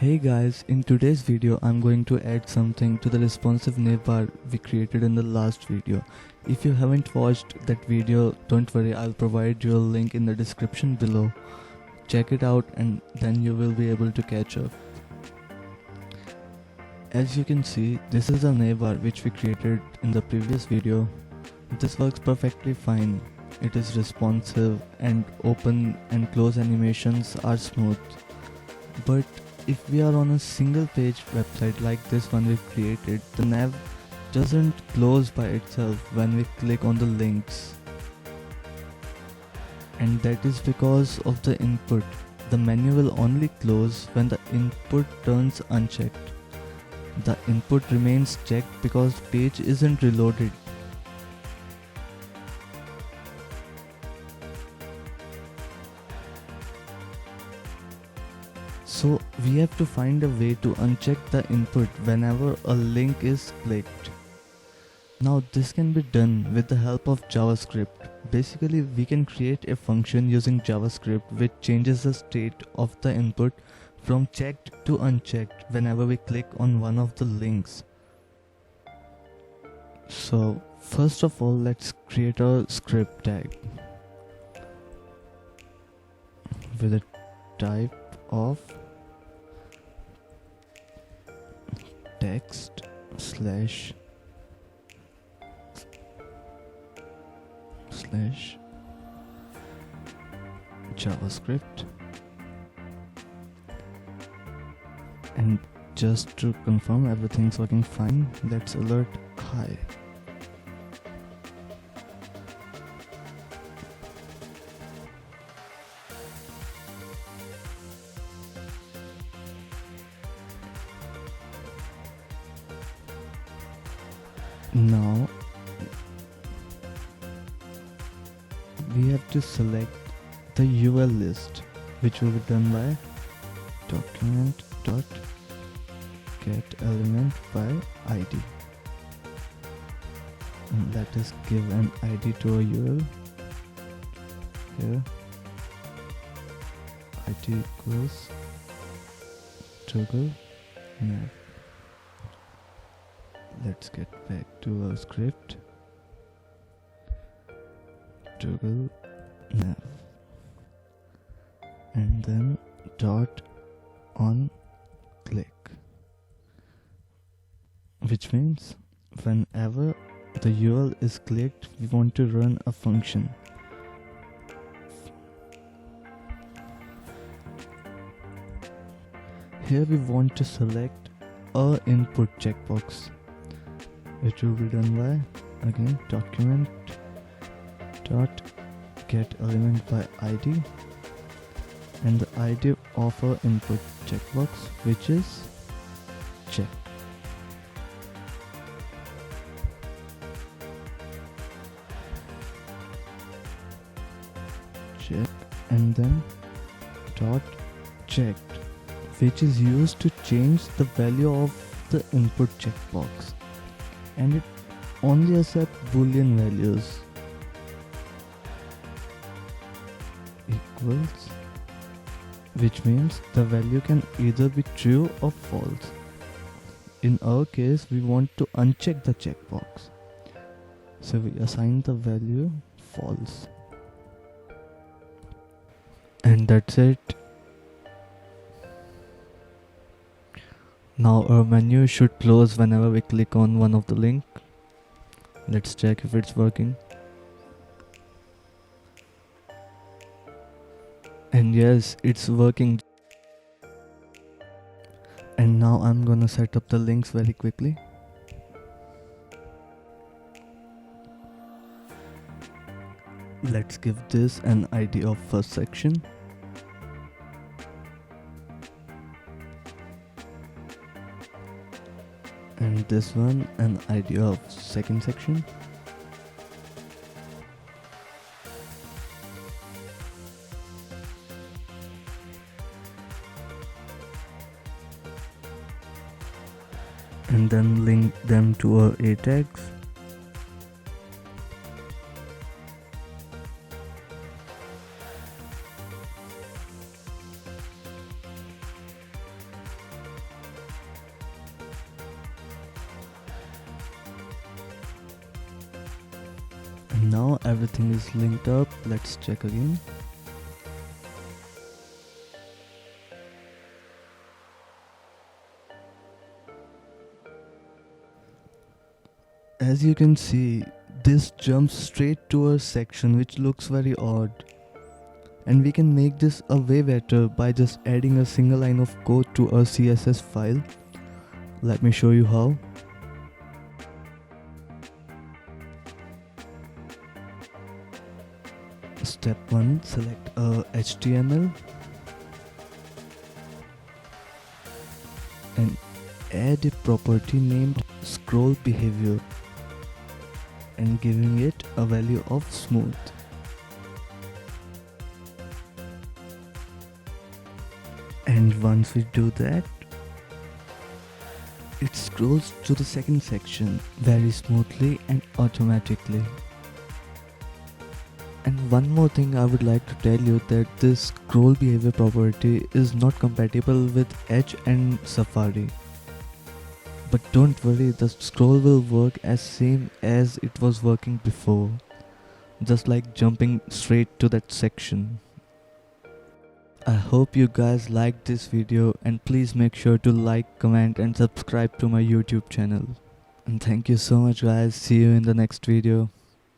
Hey guys, in today's video I'm going to add something to the responsive navbar we created in the last video. If you haven't watched that video, don't worry, I'll provide you a link in the description below. Check it out and then you will be able to catch up. As you can see, this is a navbar which we created in the previous video. This works perfectly fine. It is responsive and open and close animations are smooth. But if we are on a single page website like this one we've created, the nav doesn't close by itself when we click on the links. And that is because of the input. The menu will only close when the input turns unchecked. The input remains checked because the page isn't reloaded. So we have to find a way to uncheck the input whenever a link is clicked. Now this can be done with the help of JavaScript. Basically we can create a function using JavaScript which changes the state of the input from checked to unchecked whenever we click on one of the links. So first of all, let's create a script tag with a type of text slash JavaScript, and just to confirm everything's working fine, let's alert hi. Now we have to select the UL list, which will be done by document.getElementById, and let us give an ID to a UL. Here ID equals toggle nav. Let's get back to our script. Toggle nav, and then dot on click, which means whenever the UL is clicked, we want to run a function. Here we want to select a input checkbox, which will be done by again document.getElementById, and the ID of our input checkbox, which is check. Check, and then dot checked, which is used to change the value of the input checkbox, and it only accepts boolean values. Equals, which means the value can either be true or false. In our case, we want to uncheck the checkbox, so we assign the value false, and that's it. Now our menu should close whenever we click on one of the link. Let's check if it's working. And yes, it's working. And now I'm gonna set up the links very quickly. Let's give this an ID of first section. And this one an ID of second section. And then link them to our A tags. Now everything is linked up. Let's check again. As you can see, this jumps straight to a section which looks very odd. And we can make this a way better by just adding a single line of code to a CSS file. Let me show you how. Step 1, select a HTML and add a property named scroll behavior and giving it a value of smooth. And once we do that, it scrolls to the second section very smoothly and automatically. And one more thing I would like to tell you, that this scroll behavior property is not compatible with Edge and Safari. But don't worry, the scroll will work as same as it was working before, just like jumping straight to that section. I hope you guys liked this video, and please make sure to like, comment and subscribe to my YouTube channel. And thank you so much guys, see you in the next video.